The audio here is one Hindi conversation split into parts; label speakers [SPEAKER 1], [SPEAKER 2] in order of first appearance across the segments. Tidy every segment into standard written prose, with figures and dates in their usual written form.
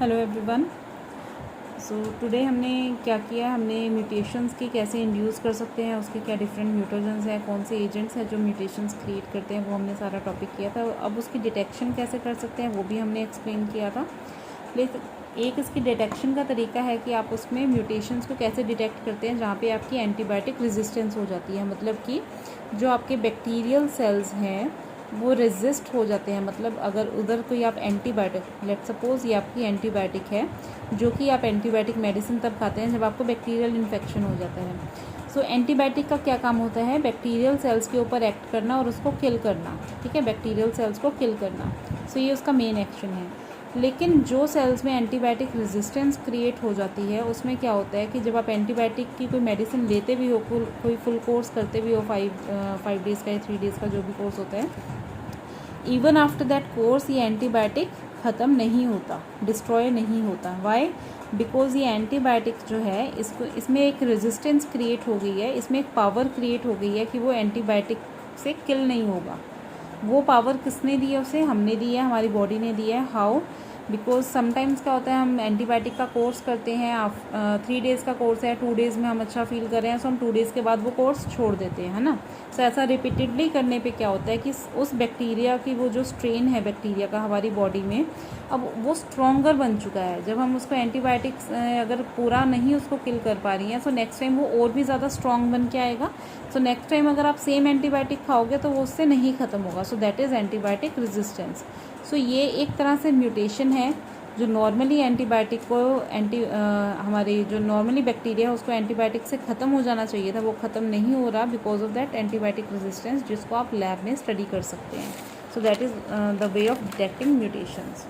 [SPEAKER 1] Hello everyone. सो टुडे हमने क्या किया, हमने म्यूटेशंस की कैसे इंड्यूस कर सकते हैं, उसके क्या डिफरेंट म्यूटेशंस हैं, कौन से एजेंट्स हैं जो म्यूटेशंस क्रिएट करते हैं, वो हमने सारा टॉपिक किया था। अब उसकी डिटेक्शन कैसे कर सकते हैं वो भी हमने एक्सप्लेन किया था। लेकिन एक इसकी डिटेक्शन का तरीका है कि आप उसमें म्यूटेशंस को कैसे डिटेक्ट करते हैं जहाँ पे आपकी एंटीबायोटिक रेजिस्टेंस हो जाती है। मतलब कि जो आपके बैक्टीरियल सेल्स हैं वो रेजिस्ट हो जाते हैं। मतलब अगर उधर कोई आप एंटीबायोटिक, लेट सपोज ये आपकी एंटीबायोटिक है, जो कि आप एंटीबायोटिक मेडिसिन तब खाते हैं जब आपको बैक्टीरियल इन्फेक्शन हो जाता है। सो एंटीबायोटिक का क्या काम होता है, बैक्टीरियल सेल्स के ऊपर एक्ट करना और उसको किल करना। ठीक है, बैक्टीरियल सेल्स को किल करना। सो ये उसका मेन एक्शन है। लेकिन जो सेल्स में एंटीबायोटिक रेजिस्टेंस क्रिएट हो जाती है उसमें क्या होता है कि जब आप एंटीबायोटिक की कोई मेडिसिन लेते भी हो, कोई फुल कोर्स करते भी हो, 5 डेज़ का या 3 डेज़ का जो भी कोर्स होता है, इवन आफ्टर दैट कोर्स ये एंटीबायोटिक ख़त्म नहीं होता, डिस्ट्रॉय नहीं होता। वाई? बिकॉज ये एंटीबायोटिक जो है इसमें एक रेजिस्टेंस क्रिएट हो गई है, इसमें एक पावर क्रिएट हो गई है कि वो एंटीबायोटिक से किल नहीं होगा। वो पावर किसने दी है उसे? हमने दी है, हमारी बॉडी ने दी है। हाउ? बिकॉज समटाइम्स क्या होता है, हम एंटीबायोटिक का कोर्स करते हैं, आप 3 डेज़ का कोर्स है, 2 डेज़ में हम अच्छा फील कर रहे हैं, सो हम 2 डेज़ के बाद वो कोर्स छोड़ देते हैं, है ना। सो ऐसा रिपीटेडली करने पे क्या होता है कि उस बैक्टीरिया की वो जो स्ट्रेन है बैक्टीरिया का हमारी बॉडी में, अब वो स्ट्रॉन्गर बन चुका है। जब हम उसको एंटीबायोटिक्स अगर पूरा नहीं उसको किल कर पा रही हैं, सो नेक्स्ट टाइम वो और भी ज़्यादा स्ट्रॉन्ग बन के आएगा। सो नेक्स्ट टाइम अगर आप सेम एंटीबायोटिक खाओगे तो वो उससे नहीं ख़त्म होगा। So that is antibiotic resistance. So ये एक तरह से म्यूटेशन है जो नॉर्मली एंटीबायोटिक को हमारी जो नॉर्मली बैक्टीरिया है उसको एंटीबायोटिक से ख़त्म हो जाना चाहिए था, वो ख़त्म नहीं हो रहा because of that antibiotic resistance, जिसको आप लैब में स्टडी कर सकते हैं। So that is the way of detecting mutations.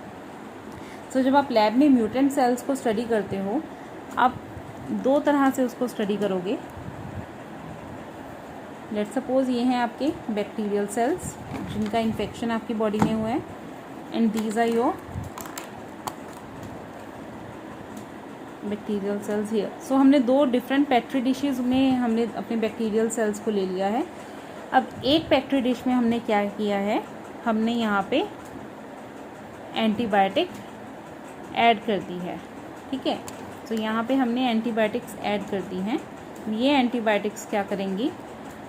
[SPEAKER 1] So जब आप लैब में म्यूटेंट सेल्स को स्टडी करते हो, आप 2 तरह से उसको स्टडी करोगे। लेट सपोज ये हैं आपके बैक्टीरियल सेल्स जिनका इन्फेक्शन आपकी बॉडी में हुआ है, and these are your bacterial cells here. So हमने 2 डिफरेंट पेट्री डिशेज में हमने अपने बैक्टीरियल सेल्स को ले लिया है। अब एक पेट्री डिश में हमने क्या किया है, हमने यहाँ पे एंटीबायोटिक ऐड कर दी है। ठीक है, तो यहाँ पे हमने एंटीबायोटिक्स ऐड कर दी हैं। ये एंटीबायोटिक्स क्या करेंगी,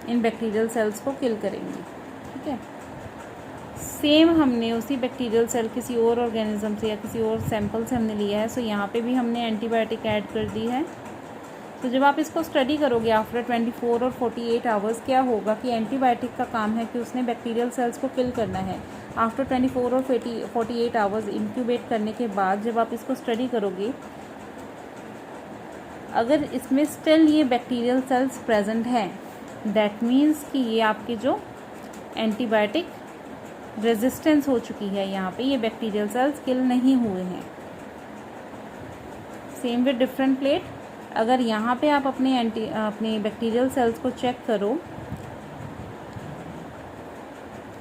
[SPEAKER 1] इन बैक्टीरियल सेल्स को किल करेंगी। ठीक है, सेम हमने उसी बैक्टीरियल सेल किसी और ऑर्गेनिज्म से या किसी और सैंपल से हमने लिया है। सो यहाँ पे भी हमने एंटीबायोटिक ऐड कर दी है। तो जब आप इसको स्टडी करोगे आफ्टर 24 और 48 आवर्स, क्या होगा कि एंटीबायोटिक का काम है कि उसने बैक्टीरियल सेल्स को किल करना है। आफ्टर 24 और 48 आवर्स इंक्यूबेट करने के बाद जब आप इसको स्टडी करोगे, अगर इसमें स्टिल ये बैक्टीरियल सेल्स प्रेजेंट हैं, दैट मीन्स कि ये आपके जो एंटीबायोटिक रेजिस्टेंस हो चुकी है, यहाँ पे ये बैक्टीरियल सेल्स किल नहीं हुए हैं। सेम विद डिफरेंट प्लेट, अगर यहाँ पे आप अपने बैक्टीरियल सेल्स को चेक करो,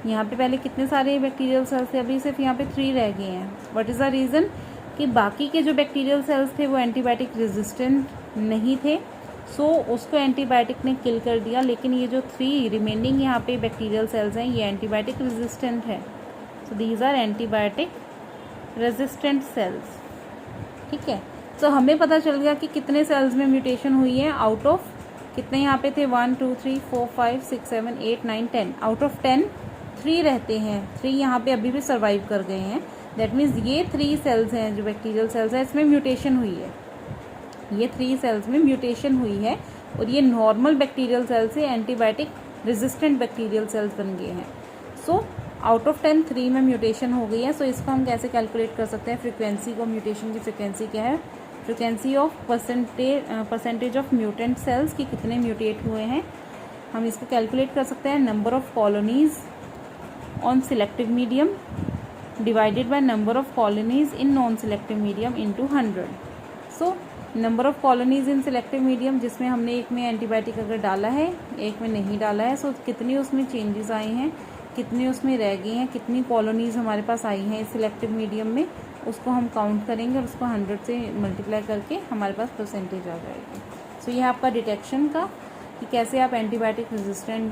[SPEAKER 1] यहाँ पे पहले कितने सारे बैक्टीरियल सेल्स थे, अभी सिर्फ यहाँ पे 3 रह गए हैं। What is the reason? कि बाकी के जो बैक्टीरियल सेल्स थे वो एंटीबायोटिक रेजिस्टेंट नहीं थे, सो उसको एंटीबायोटिक ने किल कर दिया। लेकिन ये जो 3 रिमेनिंग यहाँ पे बैक्टीरियल सेल्स हैं ये एंटीबायोटिक रेजिस्टेंट है। So these are antibiotic resistant cells. ठीक है, सो हमें पता चल गया कि कितने सेल्स में म्यूटेशन हुई है। आउट ऑफ कितने यहाँ पे थे, 1 2 3 4 5 6 7 8 9 10, आउट ऑफ 10 3 रहते हैं। 3 यहाँ पे अभी भी सर्वाइव कर गए हैं। दैट मीन्स ये 3 सेल्स हैं जो बैक्टीरियल सेल्स हैं, इसमें म्यूटेशन हुई है। ये 3 सेल्स में म्यूटेशन हुई है और ये नॉर्मल बैक्टीरियल सेल से एंटीबायोटिक रेजिस्टेंट बैक्टीरियल सेल्स बन गए हैं। सो आउट ऑफ 10 3 में म्यूटेशन हो गई है। सो इसको हम कैसे कैलकुलेट कर सकते हैं, फ्रीक्वेंसी को, म्यूटेशन की फ्रीक्वेंसी क्या है, frequency of percentage of mutant cells की कितने म्यूटेट हुए हैं, हम इसको कैलकुलेट कर सकते हैं। Number of colonies on selective medium divided by number of colonies in non selective medium into 100। So number of colonies in selective medium, जिसमें हमने एक में एंटीबायोटिक अगर डाला है, एक में नहीं डाला है, सो कितनी उसमें चेंजेस आए हैं, कितनी उसमें रह गई हैं, कितनी कॉलोनीज हमारे पास आई हैं इस सिलेक्टिव मीडियम में, उसको हम काउंट करेंगे और उसको 100 से मल्टीप्लाई करके हमारे पास परसेंटेज आ जाएगी। सो ये आपका डिटेक्शन का कि कैसे आप एंटीबायोटिक रेजिस्टेंट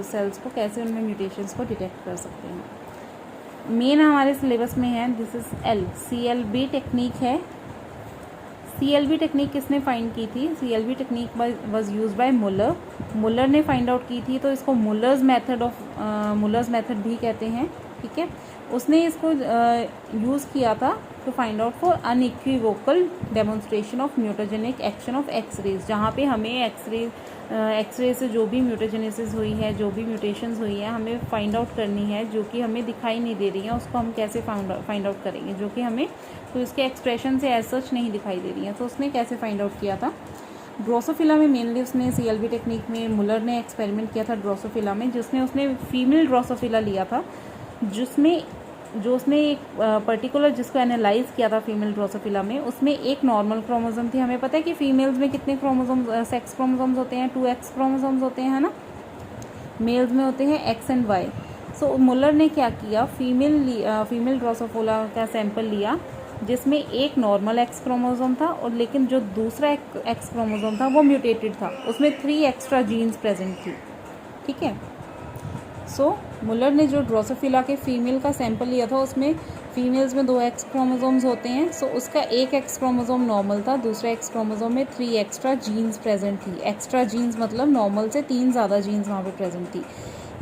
[SPEAKER 1] सेल्स को, कैसे उनमें म्यूटेशंस को डिटेक्ट कर सकते हैं। मेन हमारे सिलेबस में है, this is L, CLB technique है। CLB टेक्निक किसने फाइंड की थी? CLB technique was used by Muller. Muller ने फाइंड आउट की थी, तो इसको मुलर्स मेथड भी कहते हैं, ठीक है। उसने इसको यूज़ किया था to find out for unequivocal demonstration of mutagenic action of x rays, जहाँ पे हमें एक्सरे से जो भी म्यूटाजेनेसिस हुई है, जो भी म्यूटेशंस हुई है, हमें फाइंड आउट करनी है, जो कि हमें दिखाई नहीं दे रही है, उसको हम कैसे फाइंड आउट करेंगे, जो कि हमें तो इसके एक्सप्रेशन से एज सच नहीं दिखाई दे रही है। तो उसने कैसे फाइंड आउट किया था? ड्रोसोफिला में मेनली उसने CLB टेक्निक में मुलर ने एक्सपेरिमेंट किया था ड्रोसोफिला में, जिसमें उसने फीमेल ड्रोसोफिला लिया था, जो उसने एक पर्टिकुलर जिसको एनालाइज किया था फीमेल ड्रोसोफिला में, उसमें एक नॉर्मल क्रोमोसोम थी। हमें पता है कि फीमेल्स में कितने क्रोमोसोम सेक्स क्रोमोसोम्स होते हैं, 2X क्रोमोसोम्स होते हैं, है ना। मेल्स में होते हैं X एंड Y। सो मुलर ने क्या किया, फीमेल ड्रोसोफिला का सैंपल लिया, जिसमें एक नॉर्मल X क्रोमोसोम था, और लेकिन जो दूसरा X क्रोमोसोम था वो म्यूटेटेड था, उसमें 3 एक्स्ट्रा जीन्स प्रेजेंट थी, ठीक है। सो मुलर ने जो ड्रोसोफिला के फीमेल का सैंपल लिया था, उसमें फीमेल्स में 2 X क्रोमोसोम्स होते हैं। सो उसका एक X क्रोमोसोम नॉर्मल था, दूसरा X क्रोमोसोम में 3 एक्स्ट्रा जीन्स प्रेजेंट थी। एक्स्ट्रा जीन्स मतलब नॉर्मल से 3 ज़्यादा जीन्स वहाँ पे प्रेजेंट थी।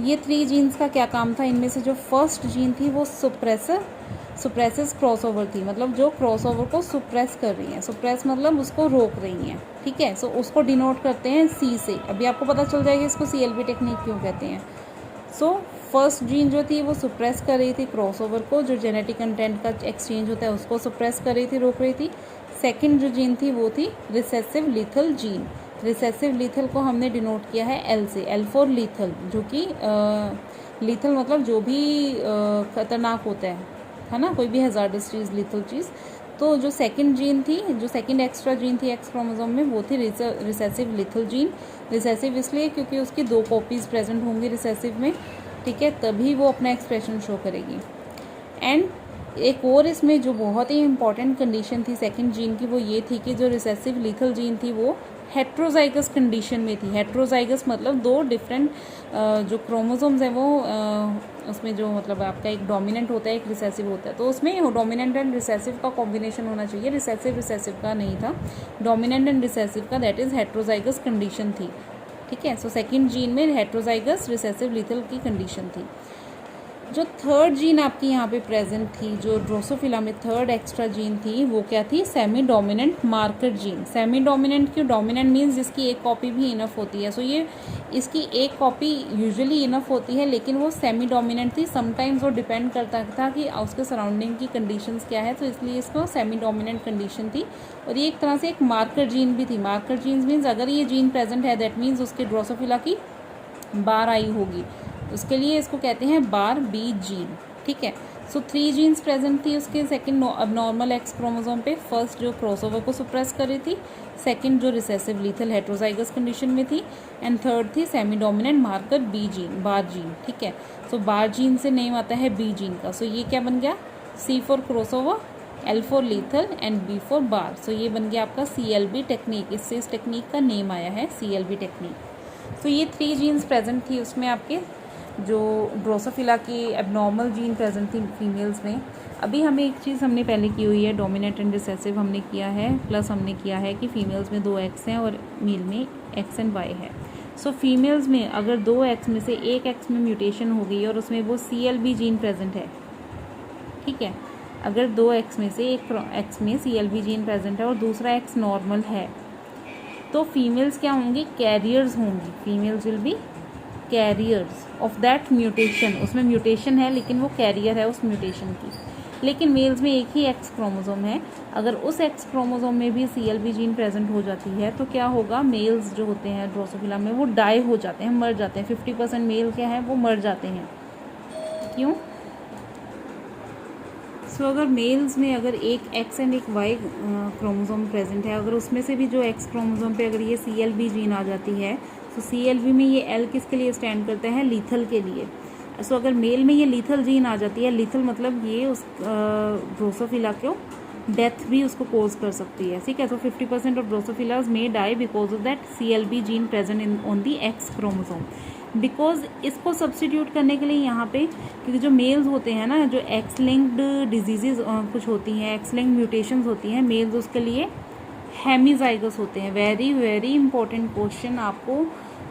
[SPEAKER 1] ये 3 जीन्स का क्या काम था? इनमें से जो फर्स्ट जीन थी वो सुप्रेसेस क्रॉसओवर थी, मतलब जो क्रॉसओवर को सुप्रेस कर रही है। सुप्रेस मतलब उसको रोक रही हैं, ठीक है। सो उसको डिनोट करते हैं C से। अभी आपको पता चल जाएगा इसको CLB टेक्निक क्यों कहते हैं। सो फर्स्ट जीन जो थी वो सुप्रेस कर रही थी क्रॉसओवर को, जो जेनेटिक कंटेंट का एक्सचेंज होता है उसको सुप्रेस कर रही थी, रोक रही थी। सेकंड जो जीन थी वो थी recessive lethal gene. Recessive lethal को हमने डिनोट किया है L से, L फॉर लीथल, जो कि लीथल मतलब जो भी खतरनाक होता है ना, कोई भी हैजार्डस चीज़, लीथल चीज़। तो जो सेकंड जीन थी, जो सेकंड एक्स्ट्रा जीन थी X क्रोमोसोम में, वो थी रिसेसिव लीथल जीन। रिसेसिव इसलिए क्योंकि उसकी 2 कॉपीज़ प्रेजेंट होंगी रिसेसिव में, ठीक है, तभी वो अपना एक्सप्रेशन शो करेगी। एंड एक और इसमें जो बहुत ही इंपॉर्टेंट कंडीशन थी सेकंड जीन की, वो ये थी कि जो रिसेसिव लीथल जीन थी वो हेट्रोजाइगस कंडीशन में थी। हेट्रोजाइगस मतलब 2 डिफरेंट जो क्रोमोसोम्स हैं वो उसमें जो मतलब आपका एक डोमिनेंट होता है, एक रिसेसिव होता है, तो उसमें डोमिनेंट एंड रिसेसिव का कॉम्बिनेशन होना चाहिए। रिसेसिव का नहीं था, डोमिनेंट एंड रिसेसिव का, दैट इज़ हेट्रोजाइगस कंडीशन थी, ठीक है। सो सेकंड जीन में हेट्रोजाइगस रिसेसिव लीथल की कंडीशन थी। जो थर्ड जीन आपकी यहाँ पे प्रेजेंट थी, जो ड्रोसोफिला में थर्ड एक्स्ट्रा जीन थी, वो क्या थी? Semi dominant marker gene. Semi dominant क्यों? डोमिनेंट मीन्स जिसकी एक कॉपी भी इनफ होती है। सो ये इसकी एक कॉपी यूजुअली इनफ होती है, लेकिन वो सेमी डोमिनेंट थी। समटाइम्स वो डिपेंड करता था कि उसके सराउंडिंग की कंडीशंस क्या है, तो इसलिए इसको सेमी डोमिनेंट कंडीशन थी। और ये एक तरह से एक मार्कर जीन भी थी। मार्कर जीन्स मीन्स अगर ये जीन प्रेजेंट है, दैट मीन्स उसके ड्रोसोफिला की बार आई होगी, उसके लिए इसको कहते हैं बार बी जीन, ठीक है। सो 3 जीन्स प्रेजेंट थी उसके सेकंड अबनॉर्मल X क्रोमोसोम पे। फर्स्ट जो क्रॉसओवर को सुप्रेस कर रही थी, सेकंड जो रिसेसिव लीथल हेट्रोजाइगस कंडीशन में थी, एंड थर्ड थी semi dominant marker B gene, bar gene, ठीक है। सो बार जीन से नेम आता है बी जीन का। सो ये क्या बन गया? C for crossover, L for lethal and B for bar. So ये बन गया आपका CLB टेक्निक। इससे इस टेक्निक का नेम आया है CLB टेक्निक। तो ये 3 जीन्स प्रेजेंट थी उसमें आपके, जो ड्रोसोफिला की एबनॉर्मल जीन प्रेजेंट थी फीमेल्स में। अभी हमें एक चीज़ हमने पहले की हुई है, डोमिनेंट एंड रिसेसिव हमने किया है, प्लस हमने किया है कि फीमेल्स में 2 X हैं और मेल में X एंड Y है। सो फीमेल्स में अगर 2 X में से एक X में म्यूटेशन हो गई और उसमें वो CLB जीन प्रेजेंट है, ठीक है, अगर 2 X में से एक X में CLB जीन प्रेजेंट है और दूसरा X नॉर्मल है, तो फीमेल्स क्या होंगी? कैरियर्स होंगी। Females will be carriers of that mutation. उसमें म्यूटेशन है लेकिन वो कैरियर है उस म्यूटेशन की। लेकिन मेल्स में एक ही X क्रोमोसोम है, अगर उस X क्रोमोसोम में भी CLB जीन प्रेजेंट हो जाती है तो क्या होगा? मेल्स जो होते हैं ड्रोसोफिला में वो डाई हो जाते हैं, मर जाते हैं। 50% मेल क्या है? वो मर जाते हैं। क्यों? सो अगर मेल्स में अगर एक X एंड एक Y क्रोमोसोम प्रेजेंट है, अगर उसमें से भी जो X क्रोमोसोम पे अगर ये CLB जीन आ जाती है, तो CLB में ये L किसके लिए स्टैंड करता है? लीथल के लिए। सो अगर मेल में ये लीथल जीन आ जाती है, लीथल मतलब ये उस ड्रोसोफिला को डेथ भी उसको कोज कर सकती है, ठीक है। So 50% of Drosophilas may die because of that CLB gene present in on the X chromosome. Because इसको सब्स्टिट्यूट करने के लिए यहाँ पे, क्योंकि जो मेल्स होते हैं ना, जो एक्स लिंक्ड डिजीजेज कुछ होती हैं, एक्स लिंक्ड म्यूटेशंस होती हैं मेल्स, उसके लिए हेमीजाइगस होते हैं। वेरी वेरी इंपॉर्टेंट क्वेश्चन, आपको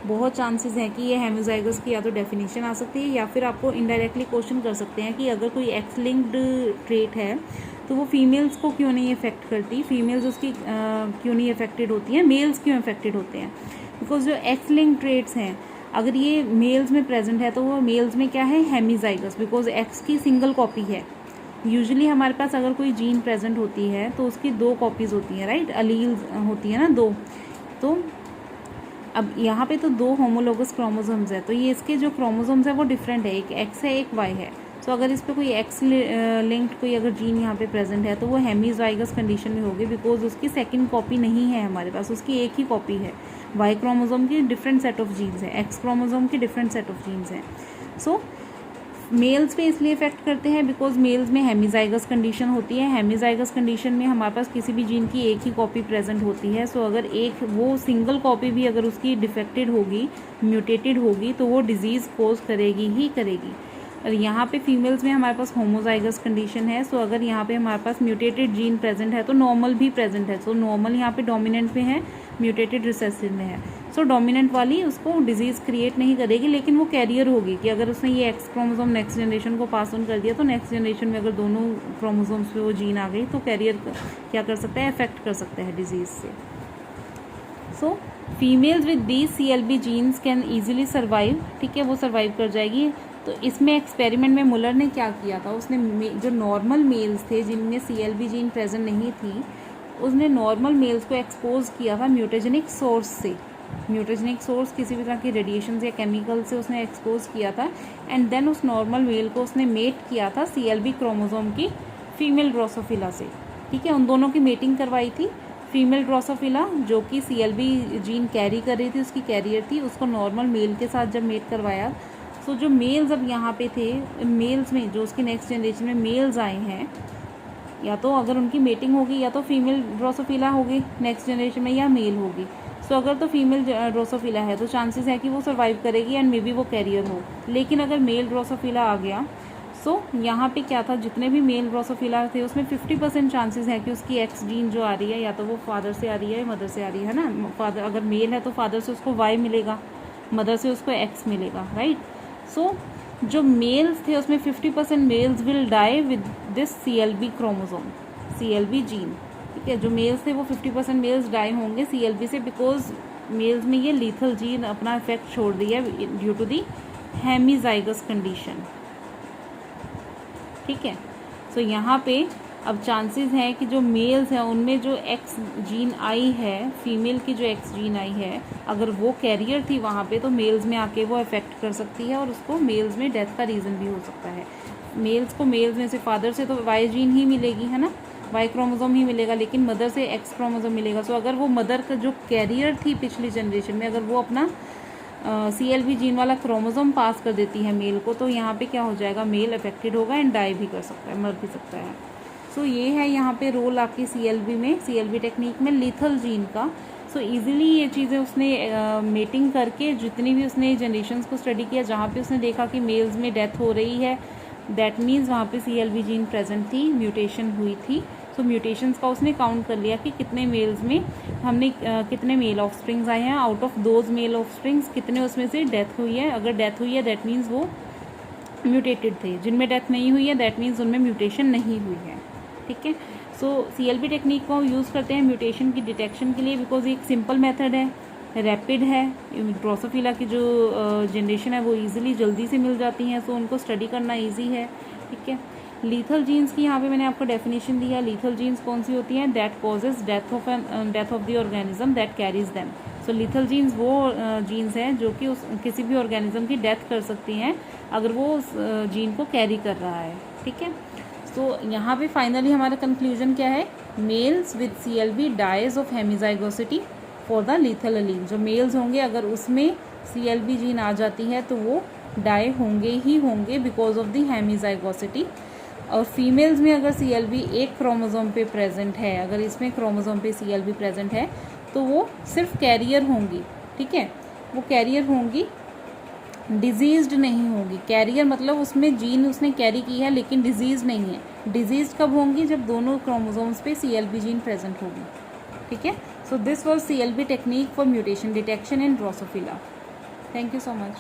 [SPEAKER 1] बहुत चांसेस हैं कि ये हेमीजाइगस की या तो डेफिनेशन आ सकती है, या फिर आपको इनडायरेक्टली क्वेश्चन कर सकते हैं कि अगर कोई एक्स लिंक्ड ट्रेट है तो वो फीमेल्स को क्यों नहीं इफेक्ट करती, फीमेल्स उसकी क्यों नहीं इफेक्टेड होती हैं, मेल्स क्यों इफेक्टेड होते हैं। बिकॉज जो एक्स लिंक्ड ट्रेट्स हैं अगर ये मेल्स में प्रेजेंट है तो वो मेल्स में क्या है, हेमीजाइगस, बिकॉज एक्स की सिंगल कॉपी है। यूजुअली हमारे पास अगर कोई जीन प्रेजेंट होती है तो उसकी 2 कॉपीज़ होती हैं, राइट, अलील्स होती है ना 2। तो अब यहाँ पे तो 2 होमोलोगस क्रोमोसोम्स है, तो ये इसके जो क्रोमोसोम्स है वो डिफरेंट है, एक एक्स है एक वाई है। सो अगर इस पर कोई एक्स लिंक्ड कोई अगर जीन यहाँ पे प्रेजेंट है तो वो हेमीजाइगस कंडीशन में होगी, बिकॉज उसकी सेकंड कॉपी नहीं है हमारे पास, उसकी एक ही कॉपी है। वाई क्रोमोसोम की डिफरेंट सेट ऑफ जीन्स है, एक्स क्रोमोसोम की डिफरेंट सेट ऑफ जीन्स हैं। सो मेल्स पे इसलिए इफेक्ट करते हैं बिकॉज मेल्स में हेमीजाइगस कंडीशन होती है। हेमीजाइगस कंडीशन में हमारे पास किसी भी जीन की एक ही कॉपी प्रेजेंट होती है। सो अगर एक वो सिंगल कॉपी भी अगर उसकी डिफेक्टेड होगी, म्यूटेटेड होगी, तो वो डिजीज़ कोज करेगी ही करेगी। और यहाँ पे फीमेल्स में हमारे पास होमोजाइगस कंडीशन है। सो अगर यहाँ पे हमारे पास म्यूटेटेड जीन प्रेजेंट है तो नॉर्मल भी प्रेजेंट है। सो नॉर्मल यहाँ पे डोमिनेंट में है, म्यूटेटेड रिसेसिव में है। सो डोमिनेंट वाली उसको डिजीज़ क्रिएट नहीं करेगी, लेकिन वो कैरियर होगी कि अगर उसने ये एक्स क्रोमोसोम नेक्स्ट जनरेशन को पास ऑन कर दिया तो नेक्स्ट जनरेशन में अगर दोनों क्रोमोसोम्स पे वो जीन आ गई तो कैरियर क्या कर सकता है, अफेक्ट कर सकता है डिजीज़ से। So females with these CLB genes can easily survive, ठीक है, वो सर्वाइव कर जाएगी। तो इसमें एक्सपेरिमेंट में मुलर ने क्या किया था, उसने जो नॉर्मल मेल्स थे जिनमें CLB जीन प्रेजेंट नहीं थी, उसने नॉर्मल मेल्स को एक्सपोज किया था म्यूटेजेनिक सोर्स से। म्यूटेजेनिक सोर्स किसी भी तरह के रेडिएशन या केमिकल से उसने एक्सपोज किया था, एंड देन उस नॉर्मल मेल को उसने मेट किया था CLB क्रोमोसोम की फीमेल ड्रोसोफिला से, ठीक है। उन दोनों की मेटिंग करवाई थी। फीमेल ड्रोसोफिला जो कि CLB जीन कैरी कर रही थी, उसकी कैरियर थी, उसको नॉर्मल मेल के साथ जब मेट करवाया, सो जो मेल्स अब यहाँ पे थे, मेल्स में जो उसकी नेक्स्ट जनरेशन में मेल्स आए हैं, या तो अगर उनकी मेटिंग होगी या तो फीमेल ड्रोसोफिला होगी नेक्स्ट जनरेशन में, या मेल होगी। सो अगर तो फीमेल ड्रोसोफिला है तो चांसेस है कि वो सर्वाइव करेगी एंड मे बी वो कैरियर हो। लेकिन अगर मेल ड्रोसोफिला आ गया, सो यहाँ पे क्या था, जितने भी मेल ड्रोसोफिला थे उसमें 50% चांसेस है कि उसकी एक्स जीन जो आ रही है या तो वो फादर से आ रही है या मदर से आ रही है ना। फादर अगर मेल है तो फादर से उसको वाई मिलेगा, मदर से उसको एक्स मिलेगा, राइट। सो जो मेल्स थे उसमें 50% males will die with this CLB chromosome, CLB gene, ठीक है। जो मेल्स थे वो 50% मेल्स डाई होंगे CLB से, बिकॉज मेल्स में ये लीथल जीन अपना इफेक्ट छोड़ दिया due to the hemizygous condition, ठीक है। सो यहाँ पे अब चांसेस हैं कि जो मेल्स हैं उनमें जो एक्स जीन आई है, फीमेल की जो एक्स जीन आई है, अगर वो कैरियर थी वहाँ पे तो मेल्स में आके वो अफेक्ट कर सकती है और उसको मेल्स में डेथ का रीज़न भी हो सकता है। मेल्स को मेल्स में से फादर से तो वाई जीन ही मिलेगी, है ना, वाई क्रोमोसोम ही मिलेगा, लेकिन मदर से एक्स क्रोमोसोम मिलेगा। सो अगर वो मदर का जो कैरियर थी पिछली जनरेशन में, अगर वो अपना CLB जीन वाला क्रोमोसोम पास कर देती है मेल को, तो यहाँ पे क्या हो जाएगा, मेल अफेक्टेड होगा एंड डाई भी कर सकता है, मर भी सकता है। सो ये है यहाँ पे रोल आपकी CLB में, CLB टेक्निक में लीथल जीन का। सो इजीली ये चीज़ें उसने मेटिंग करके जितनी भी उसने जनरेशन्स को स्टडी किया जहाँ पे उसने देखा कि मेल्स में डेथ हो रही है, दैट मीन्स वहाँ पे CLB जीन प्रेजेंट थी, म्यूटेशन हुई थी। सो म्यूटेशंस का उसने काउंट कर लिया कि कितने मेल्स में हमने कितने मेल ऑफ स्प्रिंग्स आए हैं, out of those male offsprings कितने उसमें से डेथ हुई है। अगर डेथ हुई है दैट मीन्स वो म्यूटेटेड थे, जिनमें डेथ नहीं हुई है दैट मीन्स उनमें म्यूटेशन नहीं हुई है, ठीक है। सो CLB टेक्निक को यूज़ करते हैं म्यूटेशन की डिटेक्शन के लिए, बिकॉज एक सिंपल मेथड है, रैपिड है। ड्रोसोफिला की जो जनरेशन है वो इजीली जल्दी से मिल जाती हैं, सो उनको स्टडी करना इजी है, ठीक है। लीथल जीन्स की यहाँ पे मैंने आपको डेफिनेशन दिया। लीथल जीन्स कौन सी होती हैं, that causes death of the organism that carries them. So lethal genes वो जीन्स हैं जो कि किसी भी ऑर्गेनिज्म की डेथ कर सकती हैं अगर वो उस जीन को कैरी कर रहा है, ठीक है। तो यहाँ पे फाइनली हमारा कंक्लूजन क्या है, males with CLB dies of hemizygosity for the lethal allele. जो मेल्स होंगे अगर उसमें CLB जीन आ जाती है तो वो डाई होंगे ही होंगे बिकॉज ऑफ द हेमीजाइगोसिटी। और फीमेल्स में अगर CLB एक क्रोमोसोम पे प्रेजेंट है, अगर इसमें क्रोमोसोम पे CLB प्रेजेंट है तो वो सिर्फ कैरियर होंगी, ठीक है, वो कैरियर होंगी डिजीज्ड नहीं होगी। कैरियर मतलब उसमें जीन उसने कैरी की है लेकिन डिजीज नहीं है। डिजीज कब होंगी? जब दोनों क्रोमोसोम्स पे CLB जीन प्रेजेंट होगी। ठीक है। So this was CLB technique for mutation detection in Drosophila. Thank you so much.